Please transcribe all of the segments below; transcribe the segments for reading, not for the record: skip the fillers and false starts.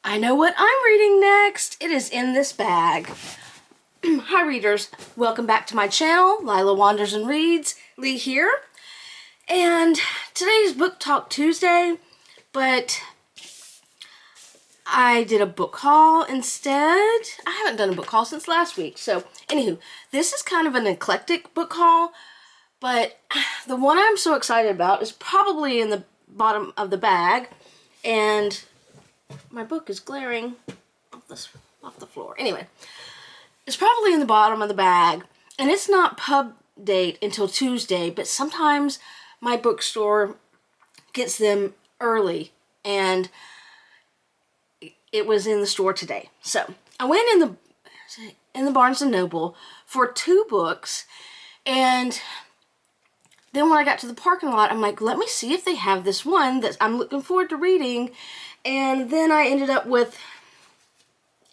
I know what I'm reading next. It is in this bag. Hi readers, welcome back to my channel. Lila Wanders and Reads. Lee here. And today's Book Talk Tuesday, but I did a book haul instead. I haven't done a book haul since last week. So, anywho, this is kind of an eclectic book haul, but the one I'm so excited about is probably in the bottom of the bag, and my book is glaring off the floor. Anyway, it's probably in the bottom of the bag, and it's not pub date until Tuesday, but sometimes my bookstore gets them early, and it was in the store today. So I went in the Barnes & Noble for 2 books, and then when I got to the parking lot, I'm like, let me see if they have this one that I'm looking forward to reading. And then I ended up with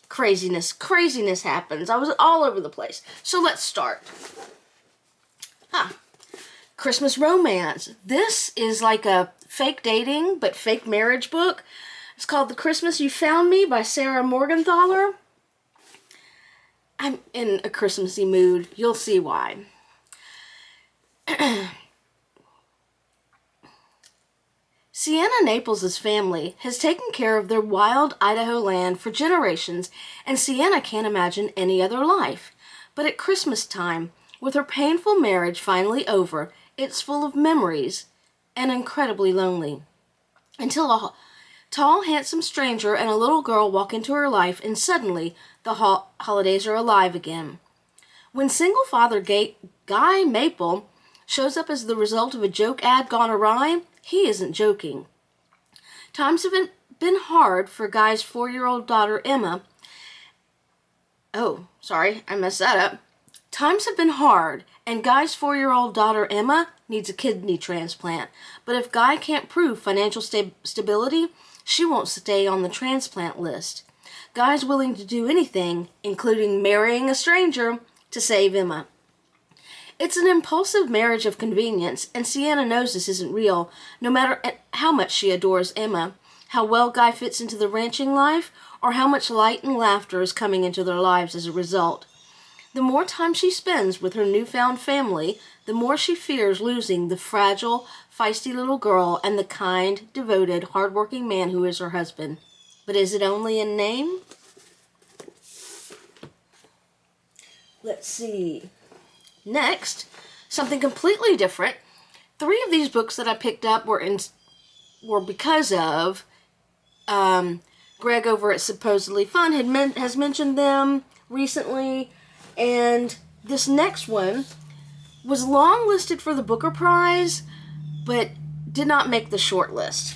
craziness. Craziness happens. I was all over the place. So let's start. Christmas Romance. This is like a fake dating, but fake marriage book. It's called The Christmas You Found Me by Sarah Morgenthaler. I'm in a Christmassy mood. You'll see why. Sienna Naples' family has taken care of their wild Idaho land for generations, and Sienna can't imagine any other life. But at Christmas time, with her painful marriage finally over, it's full of memories and incredibly lonely. Until a tall, handsome stranger and a little girl walk into her life, and suddenly the holidays are alive again. When single father Guy Maple shows up as the result of a joke ad gone awry, he isn't joking. Times have been hard for Guy's 4-year-old daughter, Emma. Oh, sorry, I messed that up. Times have been hard, and Guy's 4-year-old daughter, Emma, needs a kidney transplant. But if Guy can't prove financial stability, she won't stay on the transplant list. Guy's willing to do anything, including marrying a stranger, to save Emma. It's an impulsive marriage of convenience, and Sienna knows this isn't real, no matter how much she adores Emma, how well Guy fits into the ranching life, or how much light and laughter is coming into their lives as a result. The more time she spends with her newfound family, the more she fears losing the fragile, feisty little girl and the kind, devoted, hardworking man who is her husband. But is it only in name? Let's see. Next, something completely different. 3 of these books that I picked up were because of Greg over at Supposedly Fun has mentioned them recently, and this next one was long listed for the Booker Prize, but did not make the short list.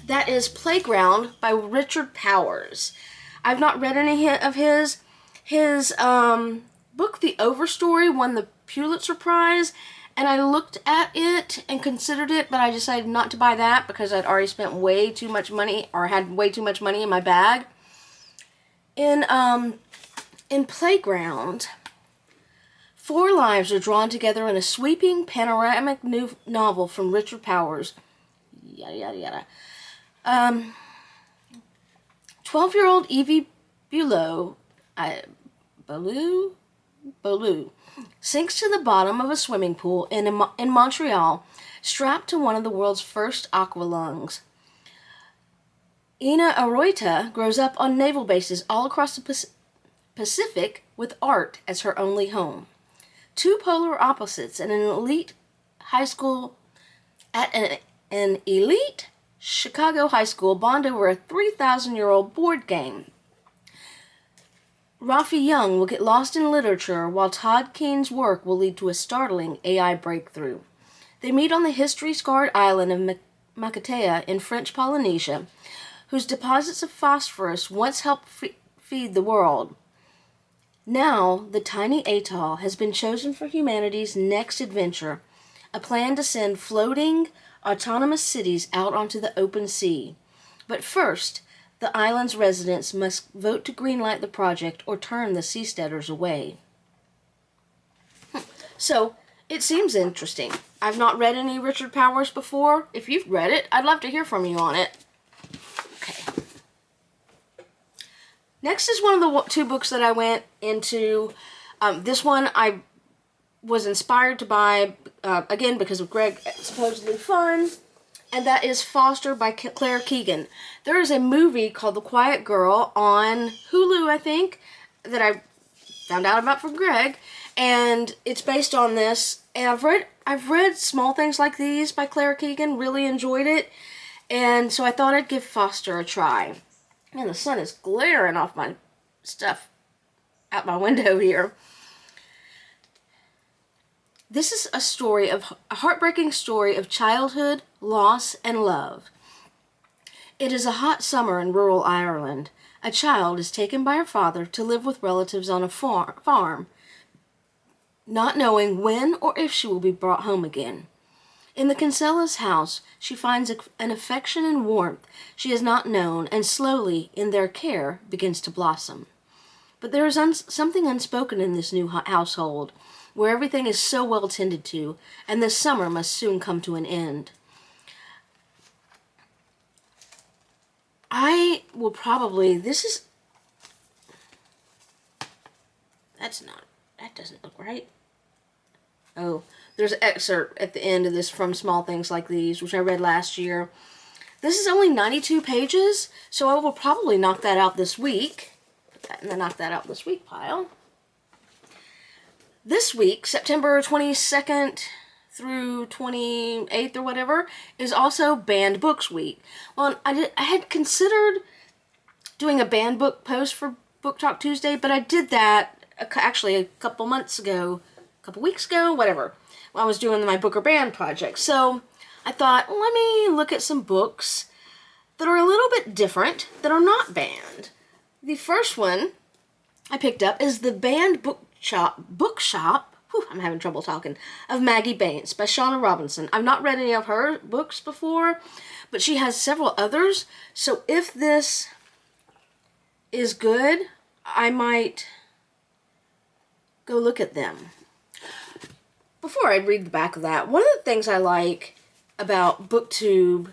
That is Playground by Richard Powers. I've not read any of his. His book, The Overstory, won the Pulitzer Prize, and I looked at it and considered it, but I decided not to buy that because I'd already spent way too much money, or had way too much money in my bag. In Playground, 4 lives are drawn together in a sweeping panoramic new novel from Richard Powers. Yada, yada, yada. 12-year-old Evie Beaulieu sinks to the bottom of a swimming pool in Montreal, strapped to one of the world's first aqualungs. Ina Arroita grows up on naval bases all across the Pacific with art as her only home. 2 polar opposites at an elite Chicago high school bond over a 3,000-year-old board game. Rafi Young will get lost in literature, while Todd Keene's work will lead to a startling AI breakthrough. They meet on the history-scarred island of Makatea in French Polynesia, whose deposits of phosphorus once helped feed the world. Now, the tiny atoll has been chosen for humanity's next adventure, a plan to send floating, autonomous cities out onto the open sea. But first, the island's residents must vote to greenlight the project or turn the seasteaders away. So, it seems interesting. I've not read any Richard Powers before. If you've read it, I'd love to hear from you on it. Okay. Next is one of the two books that I went into. This one I was inspired to buy, again, because of Greg supposedly fun, and that is Foster by Claire Keegan. There is a movie called The Quiet Girl on Hulu, I think, that I found out about from Greg, and it's based on this. And I've read Small Things Like These by Claire Keegan, really enjoyed it, and so I thought I'd give Foster a try. And the sun is glaring off my stuff out my window here. This is a heartbreaking story of childhood, loss, and love. It is a hot summer in rural Ireland. A child is taken by her father to live with relatives on a farm, not knowing when or if she will be brought home again. In the Kinsella's house, she finds an affection and warmth she has not known, and slowly, in their care, begins to blossom. But there is something unspoken in this new household, where everything is so well tended to, and this summer must soon come to an end. I will probably, that doesn't look right. Oh, there's an excerpt at the end of this from Small Things Like These, which I read last year. This is only 92 pages, so I will probably knock that out this week. Put that in the knock that out this week pile. This week, September 22nd through 28th or whatever, is also Banned Books Week. Well, I had considered doing a banned book post for Book Talk Tuesday, but I did that actually a couple weeks ago, whatever, when I was doing my book or band project. So I thought, let me look at some books that are a little bit different, that are not banned. The first one I picked up is the Banned Bookshop, I'm having trouble talking, of Maggie Bates by Shauna Robinson. I've not read any of her books before, but she has several others, so if this is good, I might go look at them. Before I read the back of that, one of the things I like about BookTube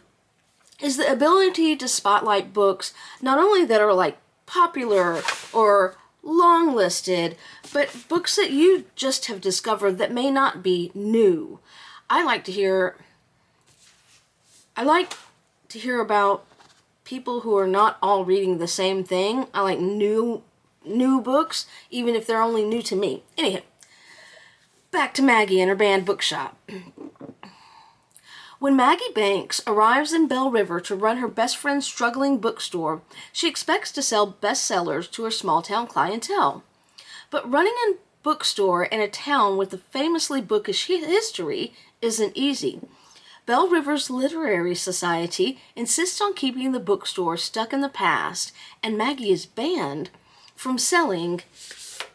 is the ability to spotlight books not only that are like popular or long listed, but books that you just have discovered that may not be new. I like to hear about people who are not all reading the same thing. I like new books, even if they're only new to me. Anyhow, back to Maggie and her Banned Bookshop. When Maggie Banks arrives in Bell River to run her best friend's struggling bookstore, she expects to sell bestsellers to her small-town clientele. But running a bookstore in a town with a famously bookish history isn't easy. Bell River's Literary Society insists on keeping the bookstore stuck in the past, and Maggie is banned from selling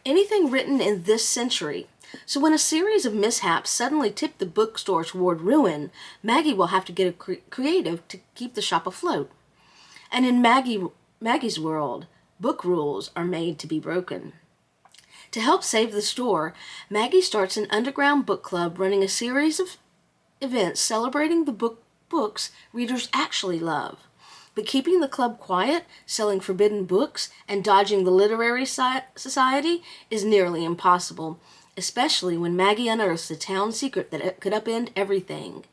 anything written in this century. So when a series of mishaps suddenly tip the bookstore toward ruin, Maggie will have to get creative to keep the shop afloat. And in Maggie's world, book rules are made to be broken. To help save the store, Maggie starts an underground book club running a series of events celebrating the books readers actually love. But keeping the club quiet, selling forbidden books, and dodging the literary society is nearly impossible, especially when Maggie unearths a town secret that could upend everything.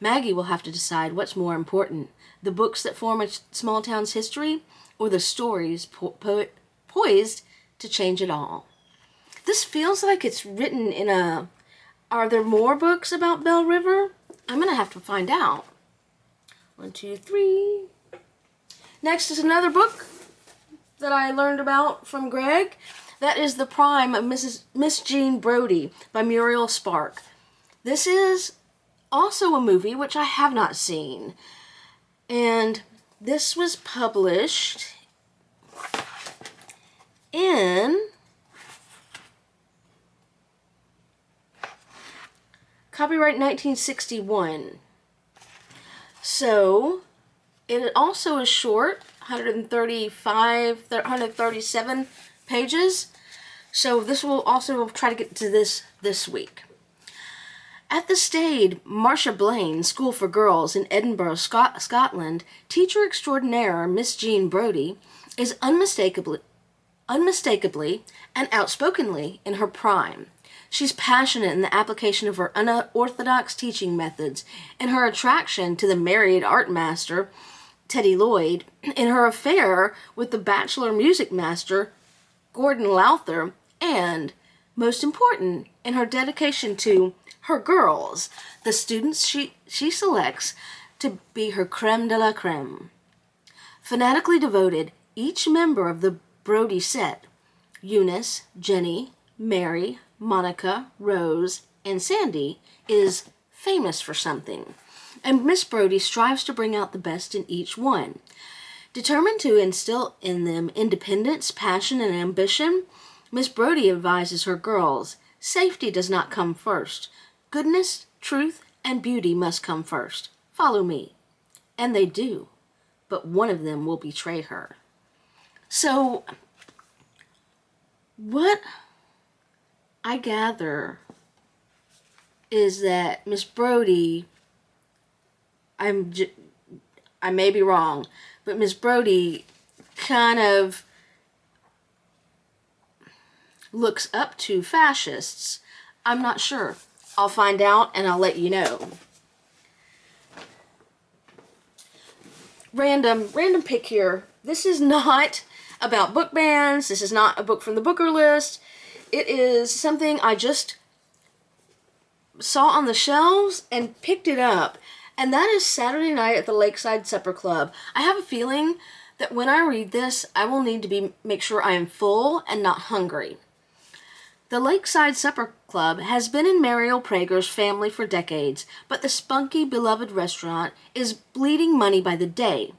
Maggie will have to decide what's more important, the books that form a small town's history, or the stories poised to change it all. This feels like it's written in a... Are there more books about Bell River? I'm going to have to find out. 1, 2, 3. Next is another book that I learned about from Greg. That is The Prime of Miss Jean Brodie by Muriel Spark. This is also a movie which I have not seen. And this was published in copyright 1961. So it also is short, 137 pages. So this will also try to get to this week. At the Stade Marcia Blaine School for Girls in Edinburgh, Scotland, teacher extraordinaire Miss Jean Brodie is unmistakably unmistakably and outspokenly in her prime. She's passionate in the application of her unorthodox teaching methods, in her attraction to the married art master, Teddy Lloyd, in her affair with the bachelor music master, Gordon Lowther, and, most important, in her dedication to her girls, the students she selects to be her creme de la creme. Fanatically devoted, each member of the Brodie set, Eunice, Jenny, Mary, Monica, Rose, and Sandy, is famous for something, and Miss Brodie strives to bring out the best in each one. Determined to instill in them independence, passion, and ambition, Miss Brodie advises her girls, safety does not come first. Goodness, truth, and beauty must come first. Follow me. And they do, but one of them will betray her. So, what I gather is that Miss Brodie, I may be wrong, but Miss Brodie kind of looks up to fascists. I'm not sure. I'll find out and I'll let you know. Random pick here. This is not about book bans. This is not a book from the Booker list. It is something I just saw on the shelves and picked it up. And that is Saturday Night at the Lakeside Supper Club. I have a feeling that when I read this, I will need to make sure I am full and not hungry. The Lakeside Supper Club has been in Muriel Prager's family for decades, but the spunky, beloved restaurant is bleeding money by the day.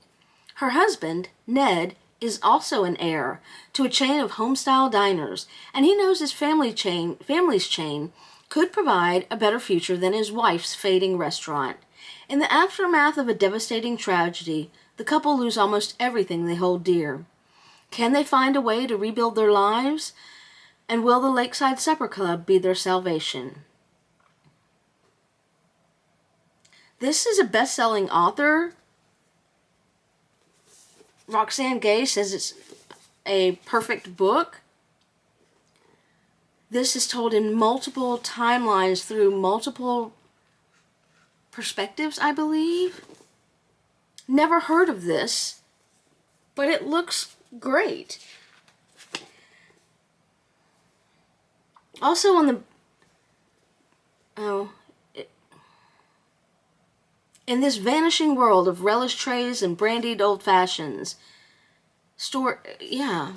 Her husband, Ned, is also an heir to a chain of homestyle diners, and he knows his family's chain could provide a better future than his wife's fading restaurant. In the aftermath of a devastating tragedy, the couple lose almost everything they hold dear. Can they find a way to rebuild their lives? And will the Lakeside Supper Club be their salvation? This is a best-selling author. Roxane Gay says it's a perfect book. This is told in multiple timelines through multiple perspectives, I believe. Never heard of this, but it looks great. Also on the... in this vanishing world of relish trays and brandied old fashions. Yeah.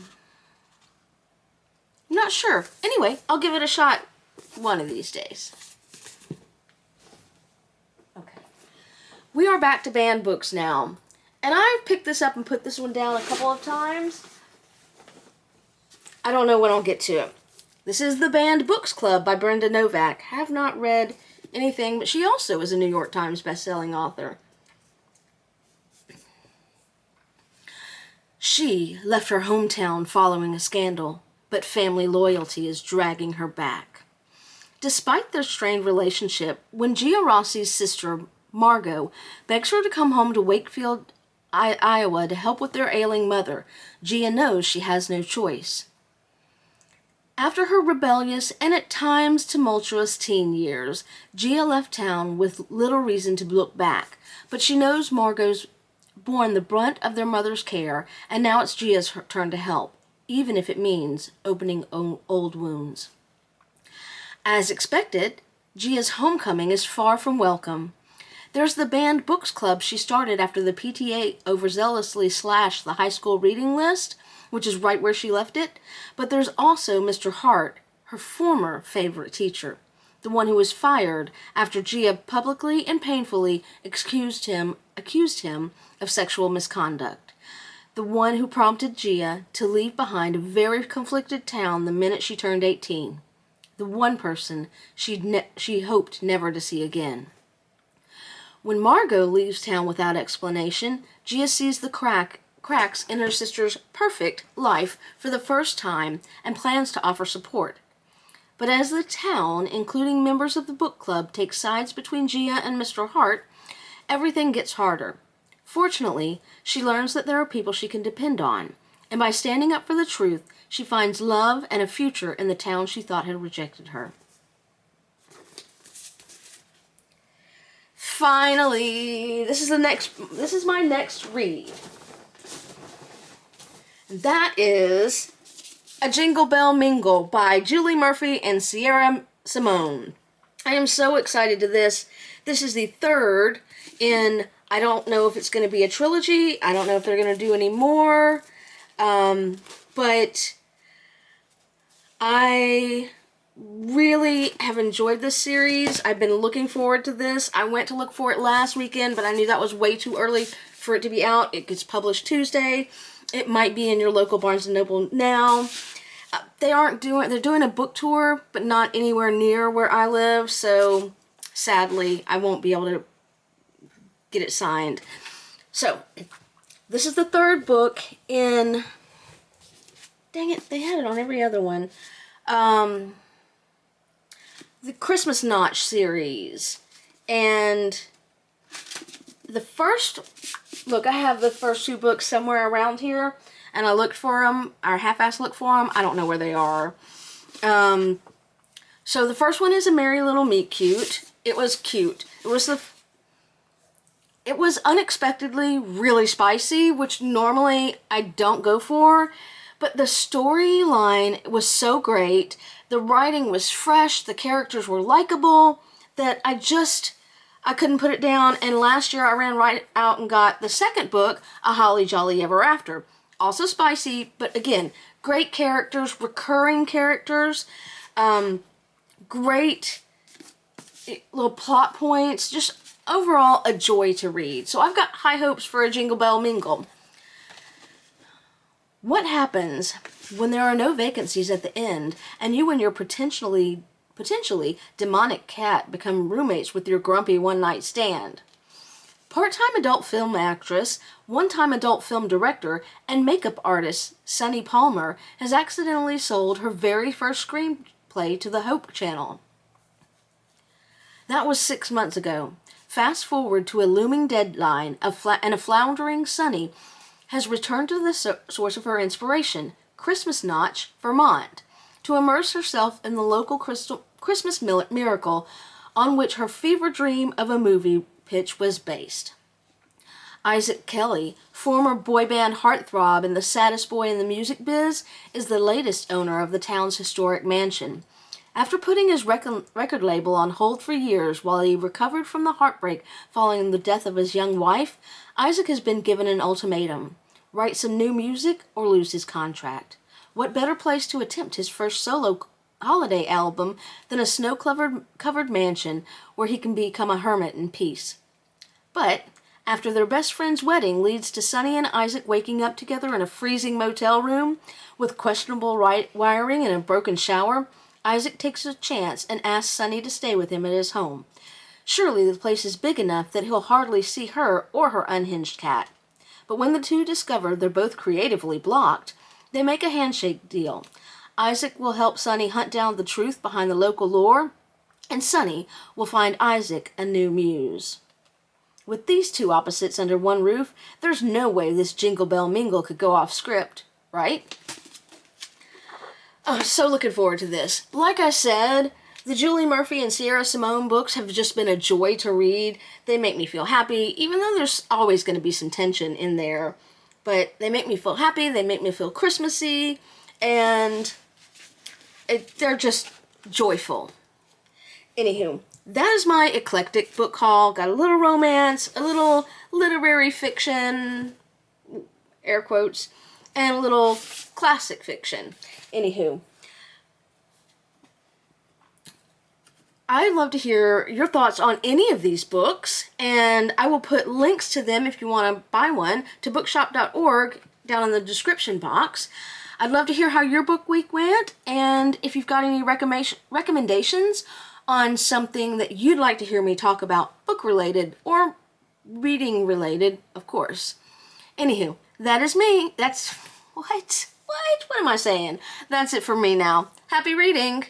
I'm not sure. Anyway, I'll give it a shot one of these days. Okay. We are back to banned books now. And I've picked this up and put this one down a couple of times. I don't know when I'll get to it. This is The Banned Books Club by Brenda Novak. Have not read anything, but she also is a New York Times best-selling author. She left her hometown following a scandal, but family loyalty is dragging her back. Despite their strained relationship, when Gia Rossi's sister, Margot, begs her to come home to Wakefield, Iowa to help with their ailing mother, Gia knows she has no choice. After her rebellious and at times tumultuous teen years, Gia left town with little reason to look back, but she knows Margot's borne the brunt of their mother's care, and now it's Gia's turn to help, even if it means opening old wounds. As expected, Gia's homecoming is far from welcome. There's the Banned Books Club she started after the PTA overzealously slashed the high school reading list, which is right where she left it, but there's also Mr. Hart, her former favorite teacher, the one who was fired after Gia publicly and painfully accused him of sexual misconduct, the one who prompted Gia to leave behind a very conflicted town the minute she turned 18, the one person she hoped never to see again. When Margot leaves town without explanation, Gia sees the cracks in her sister's perfect life for the first time and plans to offer support. But as the town, including members of the book club, takes sides between Gia and Mr. Hart, everything gets harder. Fortunately, she learns that there are people she can depend on, and by standing up for the truth, she finds love and a future in the town she thought had rejected her. Finally, this is my next read. That is A Jingle Bell Mingle by Julie Murphy and Sierra Simone. I am so excited to this. This is the third in, I don't know if it's going to be a trilogy. I don't know if they're going to do any more. But I really have enjoyed this series. I've been looking forward to this. I went to look for it last weekend, but I knew that was way too early for it to be out. It gets published Tuesday. It might be in your local Barnes & Noble now. They're doing a book tour, but not anywhere near where I live, so sadly, I won't be able to get it signed. So, this is the third book in, dang it, they had it on every other one, the Christmas Notch series. And the first, look, I have the first two books somewhere around here, and I looked for them, or half-assed looked for them. I don't know where they are. So the first one is A Merry Little Meet Cute. It was cute. It was unexpectedly really spicy, which normally I don't go for, but the storyline was so great. The writing was fresh. The characters were likable that I couldn't put it down. And last year I ran right out and got the second book, A Holly Jolly Ever After. Also spicy, but again, great characters, recurring characters, great little plot points, just overall a joy to read. So I've got high hopes for A Jingle Bell Mingle. What happens when there are no vacancies at the end and you and your potentially demonic cat become roommates with your grumpy one-night stand? Part-time adult film actress, one-time adult film director, and makeup artist Sunny Palmer has accidentally sold her very first screenplay to the Hope Channel. That was 6 months ago. Fast forward to a looming deadline, and a floundering Sunny has returned to the source of her inspiration, Christmas Notch, Vermont, to immerse herself in the local Christmas miracle on which her fever dream of a movie pitch was based. Isaac Kelly, former boy band heartthrob and the saddest boy in the music biz, is the latest owner of the town's historic mansion. After putting his record label on hold for years while he recovered from the heartbreak following the death of his young wife, Isaac has been given an ultimatum: write some new music or lose his contract. What better place to attempt his first solo holiday album than a snow-covered mansion where he can become a hermit in peace? But after their best friend's wedding leads to Sunny and Isaac waking up together in a freezing motel room with questionable wiring and a broken shower, Isaac takes a chance and asks Sunny to stay with him at his home. Surely the place is big enough that he'll hardly see her or her unhinged cat. But when the two discover they're both creatively blocked, they make a handshake deal. Isaac will help Sunny hunt down the truth behind the local lore, and Sunny will find Isaac a new muse. With these two opposites under one roof, there's no way this Jingle Bell Mingle could go off script, right? Oh, so looking forward to this. Like I said, the Julie Murphy and Sierra Simone books have just been a joy to read. They make me feel happy, even though there's always going to be some tension in there. But they make me feel happy, they make me feel Christmassy, and they're just joyful. Anywho, that is my eclectic book haul. Got a little romance, a little literary fiction, air quotes, and a little classic fiction. Anywho, I'd love to hear your thoughts on any of these books, and I will put links to them if you want to buy one to bookshop.org down in the description box. I'd love to hear how your book week went, and if you've got any recommendations on something that you'd like to hear me talk about, book-related or reading-related, of course. Anywho, that is me. That's... What am I saying? That's it for me now. Happy reading!